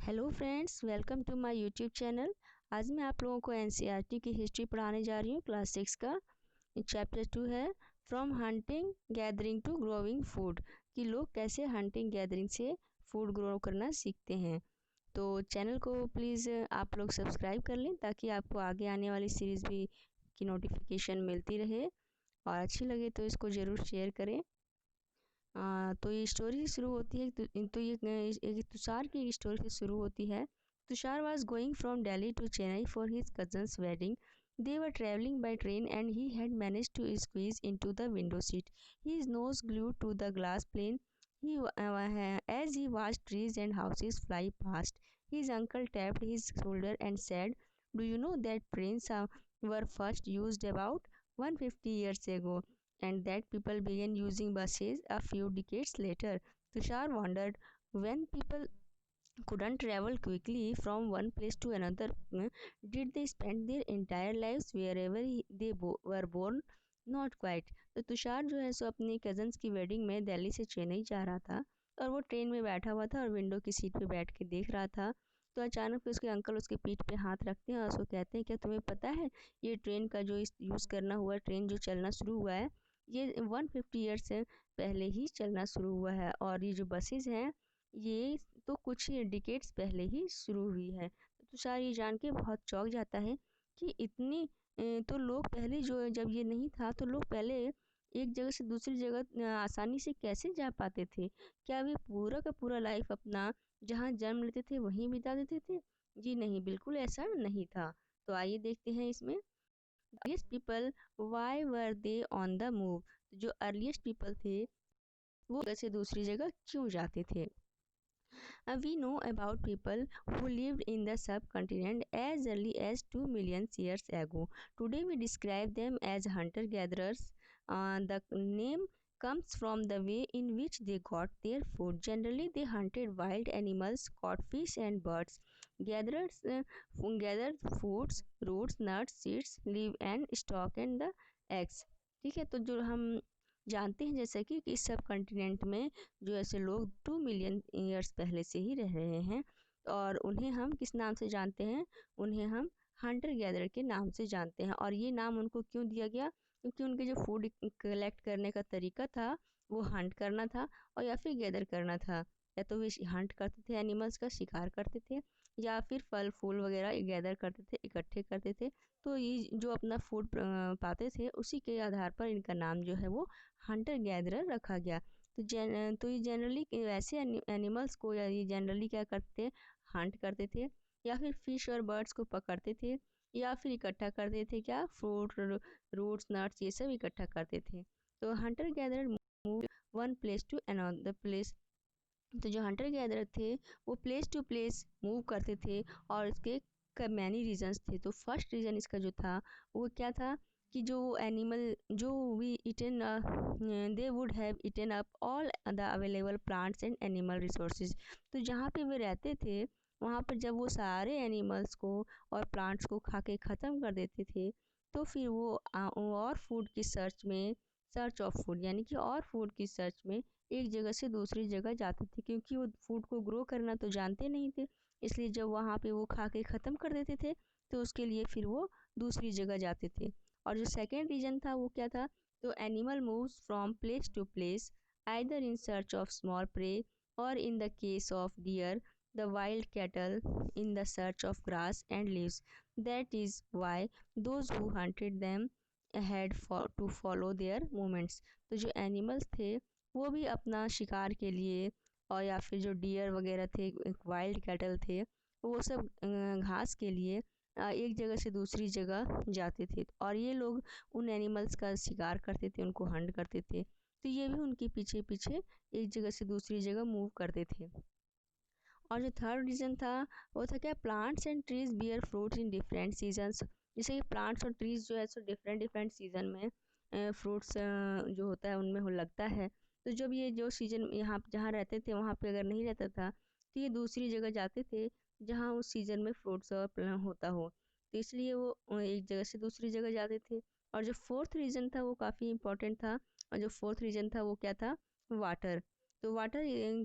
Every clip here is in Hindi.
Hello friends, welcome to my YouTube channel. आज मैं आप लोगों को एनसीईआरटी की हिस्ट्री पढ़ाने जा रही हूँ। क्लास 6 का चैप्टर 2 है from hunting gathering to growing food, कि लोग कैसे हंटिंग गैदरिंग से फूड ग्रो करना सीखते हैं। तो चैनल को प्लीज़ आप लोग सब्सक्राइब कर लें ताकि आपको आगे आने वाली सीरीज़ भी की नोटिफिकेशन मिलती रहे, और अच्छी लगे तो इसको ज़रूर शेयर करें। तो ये स्टोरी शुरू होती है तो ये तुषार की स्टोरी से शुरू होती है। Tushar was going from Delhi to Chennai for his cousin's wedding. They were travelling by train and he had managed to squeeze into the window seat, his nose glued to the glass pane. As he watched trees and houses fly past, his uncle tapped his shoulder and said, "Do you know that trains were first used about 150 years ago? And that people began using buses a few decades later." Tushar wondered, when people couldn't travel quickly from one place to another, did they spend their entire lives wherever were born? Not quite. तो तुषार जो है सो अपनी कजन्स की वेडिंग में दिल्ली से चेन्नई जा रहा था, और वो ट्रेन में बैठा हुआ था और विंडो की सीट पे बैठ के देख रहा था। तो अचानक उसके अंकल उसके पीठ पे हाथ रखते हैं और उसको कहते हैं, क्या तुम्हें पता है ये ट्रेन का जो यूज़ करना हुआ, ट्रेन जो चलना शुरू हुआ है, ये 150 ईयर्स से पहले ही चलना शुरू हुआ है, और ये जो बसेस हैं ये तो कुछ डिकेड्स पहले ही शुरू हुई है। तो तुषार ये जान के बहुत चौंक जाता है कि इतनी तो लोग पहले, जो जब ये नहीं था तो लोग पहले एक जगह से दूसरी जगह आसानी से कैसे जा पाते थे? क्या वे पूरा का पूरा लाइफ अपना जहाँ जन्म लेते थे वहीं बिता देते थे? जी नहीं, बिल्कुल ऐसा नहीं था। तो आइए देखते हैं इसमें। Earliest people, why were they on the move? जो अर्लीस्ट पीपल थे वो जगह से दूसरी जगह क्यों जाते थे? We know about people who lived in the subcontinent as early as 2 million years ago. Today we describe them as hunter-gatherers. The name comes from the way in which they got their food. Generally, they hunted wild animals, caught fish and birds. Gathered foods, roots, nuts, seeds, leaf and stalk and the eggs. ठीक है, तो जो हम जानते हैं जैसे कि इस सब कॉन्टिनेंट में जो ऐसे लोग 2 मिलियन ईयर्स पहले से ही रह रहे हैं, और उन्हें हम किस नाम से जानते हैं? उन्हें हम हंटर गैदर के नाम से जानते हैं। और ये नाम उनको क्यों दिया गया? क्योंकि उनके जो फूड कलेक्ट करने का तरीका था वो हंट करना था, और या फिर गैदर करना था। या तो वे हंट करते थे, एनिमल्स का शिकार करते थे, या फिर फल फूल वगैरह गैदर करते थे, इकट्ठे करते थे। तो ये जो अपना फूड पाते थे उसी के आधार पर इनका नाम जो है वो हंटर गैदरर रखा गया। तो ये जनरली वैसे एनिमल्स को, या ये जनरली क्या करते थे? हंट करते थे, या फिर फिश और बर्ड्स को पकड़ते थे, या फिर इकट्ठा करते थे, क्या फ्रूट, रूट्स, नट्स ये सब इकट्ठा करते थे। तो hunter gatherer move one place to another place. तो जो हंटर गैदरर थे वो प्लेस टू प्लेस मूव करते थे, और इसके मैनी रीजंस थे। तो फर्स्ट रीज़न इसका जो था वो क्या था कि जो एनिमल जो we eaten they would have eaten up all the available plants and animal resources. तो जहाँ पे वे रहते थे वहाँ पर जब वो सारे एनिमल्स को और प्लांट्स को खा के ख़त्म कर देते थे, तो फिर वो और फूड की सर्च ऑफ फूड, यानी कि और फूड की सर्च में एक जगह से दूसरी जगह जाते थे, क्योंकि वो फूड को ग्रो करना तो जानते नहीं थे। इसलिए जब वहाँ पे वो खा के ख़त्म कर देते थे तो उसके लिए फिर वो दूसरी जगह जाते थे। और जो सेकेंड रीजन था वो क्या था? तो animal moves from place to place either in search of small prey, और in the case of deer the wild cattle in the search of grass and leaves. That is why those who hunted them had to follow their movements. तो जो एनिमल्स थे वो भी अपना शिकार के लिए, और या फिर जो डियर वगैरह थे, वाइल्ड कैटल थे, वो सब घास के लिए एक जगह से दूसरी जगह जाते थे, और ये लोग उन एनिमल्स का शिकार करते थे, उनको हंट करते थे। तो ये भी उनके पीछे पीछे एक जगह से दूसरी जगह मूव करते थे। और जो थर्ड रीज़न था वो था क्या? Plants and trees bear fruits in different seasons. जैसे कि प्लांट्स और ट्रीज जो है सो डिफरेंट डिफरेंट सीजन में फ्रूट्स जो होता है उनमें हो लगता है। तो जब ये जो सीजन यहाँ जहाँ रहते थे वहाँ पे अगर नहीं रहता था तो ये दूसरी जगह जाते थे जहाँ उस सीज़न में फ्रूट्स और होता हो। तो इसलिए वो एक जगह से दूसरी जगह जाते थे। और जो फोर्थ रीज़न था वो काफ़ी इम्पोर्टेंट था, और जो फोर्थ रीज़न था वो क्या था? वाटर। तो वाटर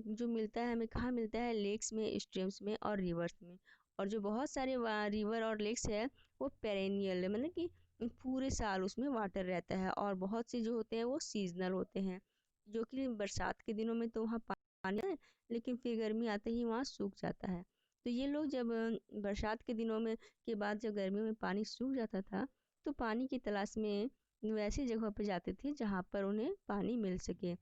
जो मिलता है हमें कहाँ मिलता है, लेक्स में, स्ट्रीम्स में और रिवर्स में। और जो बहुत सारे रिवर और लेक्स है वो पेरेनियल है, मतलब कि पूरे साल उसमें वाटर रहता है। और बहुत से जो होते हैं वो सीजनल होते हैं, जो कि बरसात के दिनों में तो वहाँ पानी है, लेकिन फिर गर्मी आते ही वहाँ सूख जाता है। तो ये लोग जब बरसात के दिनों में के बाद जब गर्मियों में पानी सूख जाता था, तो पानी की तलाश में वैसी जगह पे जाते थे जहाँ पर उन्हें पानी मिल सके।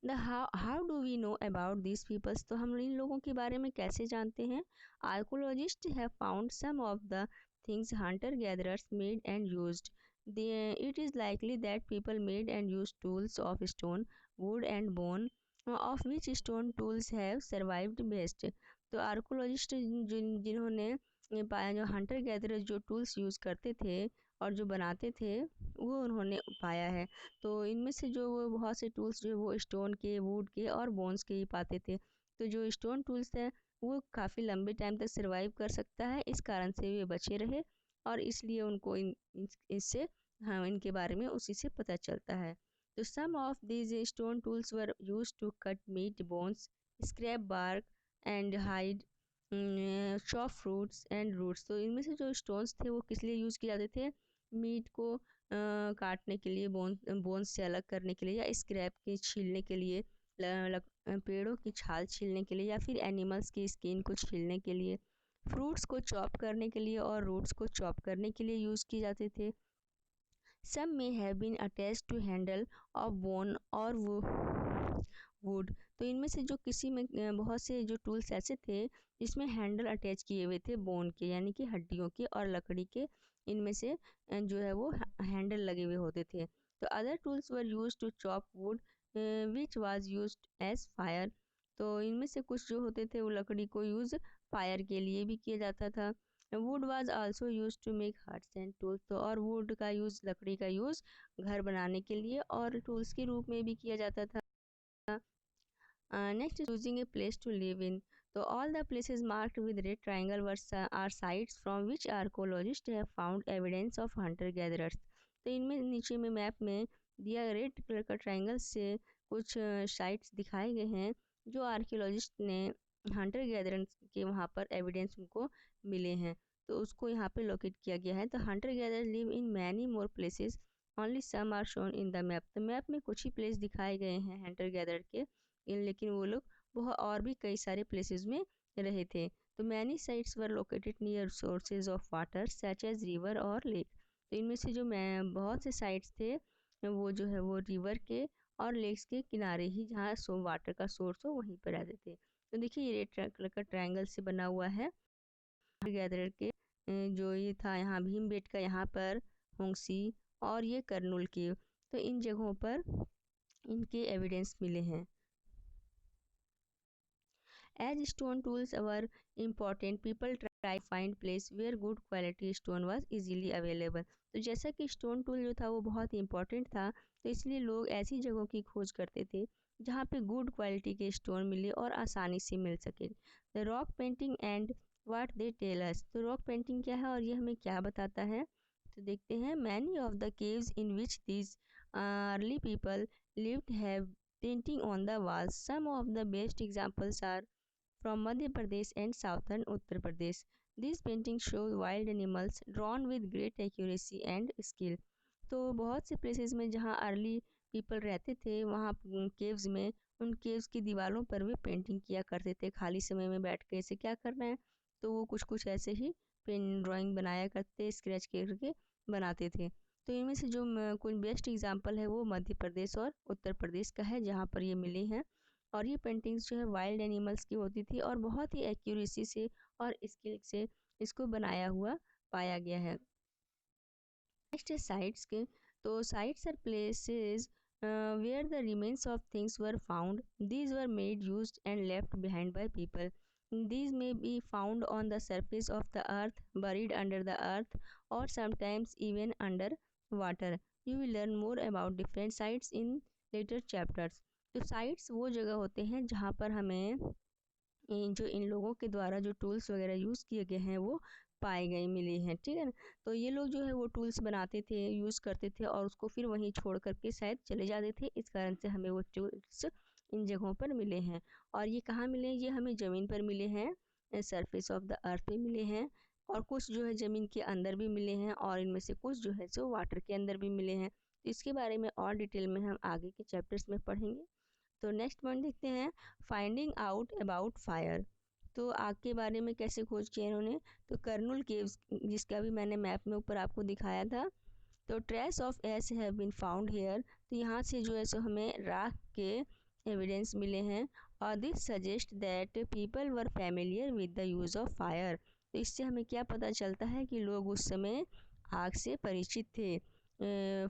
The how do we know about this peoples, तो हम इन लोगों के बारे में कैसे जानते हैं। Archaeologist have found some of the things hunter gatherers made and used. It is likely that people made and used tools of stone, wood and bone, of which stone tools have survived best। तो आर्कोलॉजिस्ट जिन्होंने पाया, जो हंटर गैदरर जो टूल्स यूज़ करते थे और जो बनाते थे, वो उन्होंने पाया है। तो इनमें से जो वो बहुत से टूल्स जो वो स्टोन के, वुड के और बोन्स के ही पाते थे। तो जो स्टोन टूल्स है वो काफ़ी लंबे टाइम तक सर्वाइव कर सकता है, इस कारण से वे बचे रहे और इसलिए उनको इससे हाँ इनके बारे में उसी से पता चलता है। तो some of these stone tools were use to cut meat, bones, scrape bark and hide, chop fruits and roots. तो इनमें से जो स्टोन्स थे वो किस लिए यूज़ किए जाते थे, मीट को काटने के लिए, बोन्स से अलग करने के लिए, या स्क्रैप के छीलने के लिए, पेड़ों की छाल छीलने के लिए, या फिर एनिमल्स की स्किन को छीलने के लिए, फ्रूट्स को चॉप करने के लिए और रूट्स को चॉप करने के लिए यूज़ किए जाते थे। सम may have been attached to handle of bone और वुड। तो इनमें से जो किसी में बहुत से जो टूल्स ऐसे थे जिसमें हैंडल अटैच किए हुए थे बोन के, यानी कि हड्डियों के और लकड़ी के, इनमें से जो है वो हैंडल लगे हुए होते थे। तो other tools were use to chop wood which was used as fire. तो इनमें से कुछ जो होते थे वो लकड़ी को यूज़ फायर के लिए भी किया जाता था। Wood was also use to make huts and tools. तो और वुड का यूज़, लकड़ी का यूज़ घर बनाने के लिए और टूल्स के रूप में भी किया जाता था। Next is choosing a place to live in। तो all the places marked with red triangle are sites from which archaeologists have found evidence of hunter gatherers। तो इनमें नीचे में मैप में दिया रेड कलर का ट्रायंगल से कुछ साइट्स दिखाए गए हैं जो आर्कियोलॉजिस्ट ने हंटर गैदरर्स के वहाँ पर एविडेंस उनको मिले हैं, तो उसको यहाँ पे लोकेट किया गया है। तो hunter gather live in many more places, only some are shown in the map. तो मैप में कुछ ही प्लेस दिखाए गए हैं हंटर गैदर के, लेकिन वो लोग बहुत और भी कई सारे प्लेसेस में रहे थे। तो many sites were located near sources of water such as river और लेक। तो इनमें से जो मैं बहुत से साइट्स थे वो जो है वो रिवर के और लेक्स के किनारे ही, जहाँ वाटर का सोर्स हो वहीं पर रहते थे। तो देखिए ये रेड कलर का ट्रायंगल से बना हुआ है गैदर के जो ये था यहाँ भीमबेटका, यहाँ पर होंगसी और ये करनूल की, तो इन जगहों पर इनके एविडेंस मिले हैं। As stone tools were important, people tried to find place where good quality stone was easily available। तो जैसा कि स्टोन टूल जो था वो बहुत ही इम्पोर्टेंट था, तो इसलिए लोग ऐसी जगहों की खोज करते थे जहाँ पे गुड क्वालिटी के स्टोन मिले और आसानी से मिल सके। The rock painting and what they tell us. तो रॉक पेंटिंग क्या है और ये हमें क्या बताता है, तो देखते हैं। Many of the caves in which these early people lived have painting on the walls। Some of the best examples are from Madhya Pradesh and southern Uttar Pradesh। These paintings show wild animals drawn with great accuracy and skill। तो बहुत से प्लेसेस में जहाँ अर्ली पीपल रहते थे वहाँ केव्स में, उन केव्स की दीवारों पर भी पेंटिंग किया करते थे। खाली समय में बैठ के ऐसे क्या करना है, तो वो कुछ कुछ ऐसे ही पेन ड्राइंग बनाया करते, स्क्रैच करके बनाते थे। तो इनमें से जो कोई बेस्ट एग्जांपल है वो मध्य प्रदेश और उत्तर प्रदेश का है, जहाँ पर ये मिली हैं। और ये पेंटिंग्स जो है वाइल्ड एनिमल्स की होती थी और बहुत ही एक्यूरेसी से और स्किल से इसको बनाया हुआ पाया गया है। नेक्स्ट है साइट्स के। तो sites are places where the remains of things were found. These were made, used and left behind by people. These may be found on the surface of the earth, buried under the earth, or sometimes even under water। You will learn more about different sites in later chapters। तो साइट्स वो जगह होते हैं जहाँ पर हमें जो इन लोगों के द्वारा जो टूल्स वगैरह यूज़ किए गए हैं वो पाए गए मिले हैं, ठीक है ना। तो ये लोग जो है वो टूल्स बनाते थे, यूज़ करते थे और उसको फिर वहीं छोड़ करके शायद चले जाते थे, इस कारण से हमें वो टूल्स इन जगहों पर मिले हैं। और ये कहाँ मिले हैं? ये हमें ज़मीन पर मिले हैं, सरफेस ऑफ द अर्थ पे मिले हैं, और कुछ जो है ज़मीन के अंदर भी मिले हैं, और इनमें से कुछ जो है सो वाटर के अंदर भी मिले हैं। तो इसके बारे में और डिटेल में हम आगे के चैप्टर्स में पढ़ेंगे। तो नेक्स्ट पॉइंट देखते हैं, फाइंडिंग आउट अबाउट फायर। तो आग के बारे में कैसे खोज किया इन्होंने? तो कर्नूल केव्स, जिसका भी मैंने मैप में ऊपर आपको दिखाया था। तो trace of ash have been found here, तो यहाँ से जो है सो हमें राख के एविडेंस मिले हैं। और this suggest that people were familiar with the use of fire. तो इससे हमें क्या पता चलता है कि लोग उस समय आग से परिचित थे।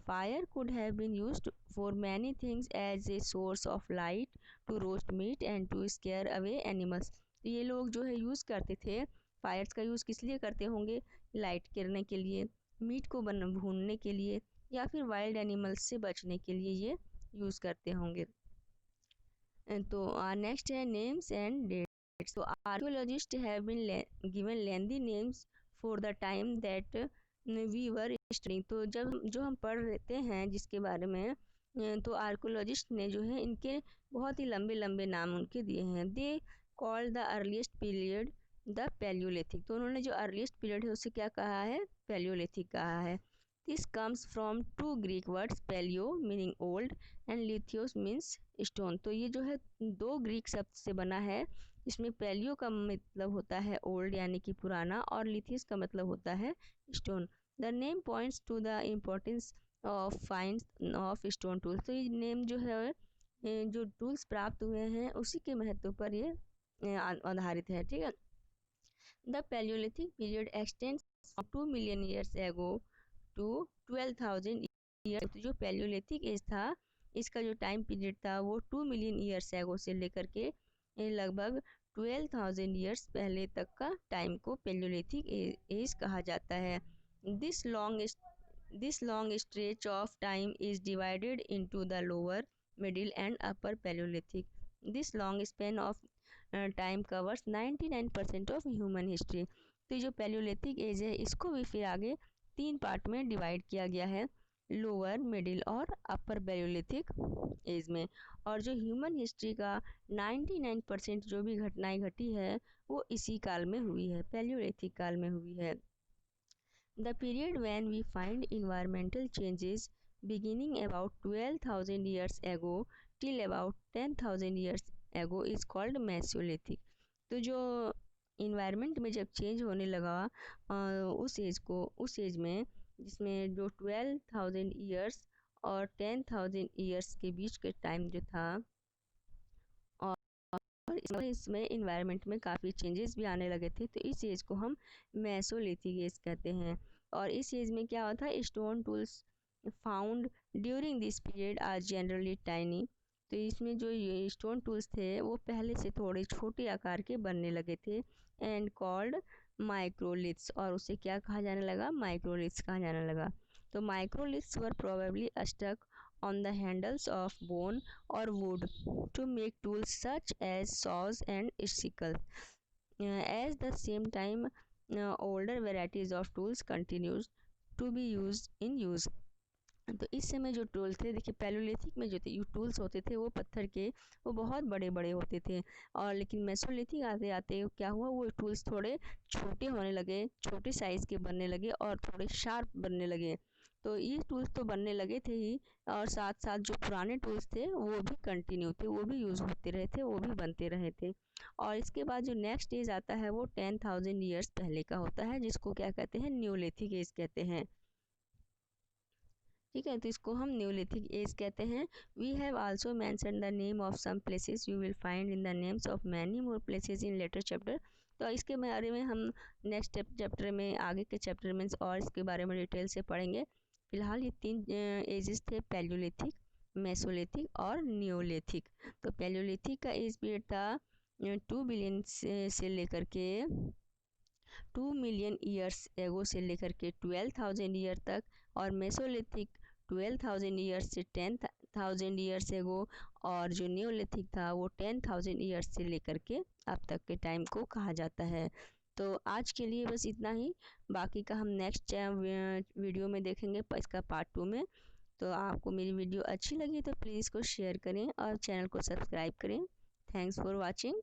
Fire could have been used for many things as a source of light, to roast meat and to scare away animals. तो ये लोग जो है यूज़ करते थे, फायर्स का यूज़ किस लिए करते होंगे? लाइट करने के लिए, मीट को भूनने के लिए, या फिर वाइल्ड एनिमल्स से बचने के लिए ये यूज़ करते होंगे। तो नेक्स्ट है नेम्स एंड डेट्स। तो archaeologist have been given lengthy names for the time that we were studying. तो जब जो हम पढ़ लेते हैं जिसके बारे में, तो आर्कियोलॉजिस्ट ने जो है इनके बहुत ही लंबे लंबे नाम उनके दिए हैं। They called the earliest period the Palaeolithic. तो उन्होंने जो अर्लीस्ट पीरियड है उसे क्या कहा है? पैलियोलिथिक कहा है। This comes from two Greek words, palaeo meaning old and lithos means stone. तो ये जो है दो ग्रीक शब्द से बना है। इसमें पैलियो का मतलब होता है ओल्ड यानी कि पुराना, और लिथियस का मतलब होता है stone. The name points to the importance of find of stone tools. तो ये नेम जो है जो टूल्स प्राप्त हुए हैं उसी के महत्व पर ये आधारित है। ठीक है। The palaeolithic period extends from 2 million years ago to 12,000 year. तो जो पैलियोलिथिक एज था, इसका जो टाइम पीरियड था वो 2 मिलियन ईयर्स एगो से लेकर के लगभग 12,000 ईयर्स पहले तक का टाइम को पैलियोलिथिक एज कहा जाता है। This long stretch of time is divided into the lower, middle and upper Palaeolithic. This long span of time covers 99% of human history. तो जो पैलियोलिथिक एज है इसको भी फिर आगे 3 पार्ट में डिवाइड किया गया है, लोअर, मिडिल और अपर पैलियोलिथिक एज में। और जो ह्यूमन हिस्ट्री का 99% जो भी घटनाएं घटी है वो इसी काल में हुई है, पैलियोलिथिक काल में हुई है। The period when we find environmental changes beginning about 12,000 years ago till about 10,000 years ago is called Mesolithic। तो जो इन्वायरमेंट में जब चेंज होने लगा उस एज में, जिसमें जो 12,000 ईयर्स और 10,000 ईयर्स के बीच के टाइम जो था, और इसमें इन्वायरमेंट में काफ़ी चेंजेस भी आने लगे थे, तो इस एज को हम मेसोलिथिक एज कहते हैं। और इस एज में क्या होता है? Stone tools found during this period are generally tiny. तो इसमें जो ये स्टोन टूल्स थे वो पहले से थोड़े छोटे आकार के बनने लगे थे, एंड कॉल्ड माइक्रोलिथ्स। और उसे क्या कहा जाने लगा? माइक्रोलिथ्स कहा जाने लगा। तो microliths were probably stuck on the handles of bone or wood to make tools such as saws and sickles. At the same time, older varieties of tools continues to be used in use। तो इस समय जो टूल थे, देखिए पैलियोलिथिक में जो थे टूल्स होते थे वो पत्थर के, वो बहुत बड़े बड़े होते थे। और लेकिन मेसोलिथिक आते आते क्या हुआ, वो टूल्स थोड़े छोटे होने लगे, छोटे साइज़ के बनने लगे और थोड़े शार्प बनने लगे। तो ये टूल्स तो बनने लगे थे ही, और साथ साथ जो पुराने टूल्स थे वो भी कंटिन्यू थे, वो भी यूज़ होते रहे थे, वो भी बनते रहे थे। और इसके बाद जो नेक्स्ट एज आता है वो 10,000 ईयर्स पहले का होता है, जिसको क्या कहते हैं? न्यूलिथिक एज कहते हैं। ठीक है, तो इसको हम न्यूलिथिक एज कहते हैं। We have also mention the name of some places, you will find in the names of many more places in later chapter. तो इसके बारे में हम नेक्स्ट चैप्टर में, आगे के चैप्टर में और इसके बारे में डिटेल से पढ़ेंगे। फिलहाल ये 3 एजेस थे, पैलियोलिथिक, मेसोलिथिक और न्यूलिथिक। तो पैलियोलिथिक का एज पीरियड था 2 बिलियन से लेकर के 2 मिलियन ईयर्स एगो से लेकर के 12,000 ईयर तक, और मेसोलिथिक 12,000 ईयर्स से 10,000 ईयर्स एगो, और जो न्यूलिथिक था वो 10,000 ईयर्स से लेकर के अब तक के टाइम को कहा जाता है। तो आज के लिए बस इतना ही, बाकी का हम नेक्स्ट वीडियो में देखेंगे, इसका पार्ट 2 में। तो आपको मेरी वीडियो अच्छी लगी तो प्लीज़ इसको शेयर करें और चैनल को सब्सक्राइब करें। Thanks for watching.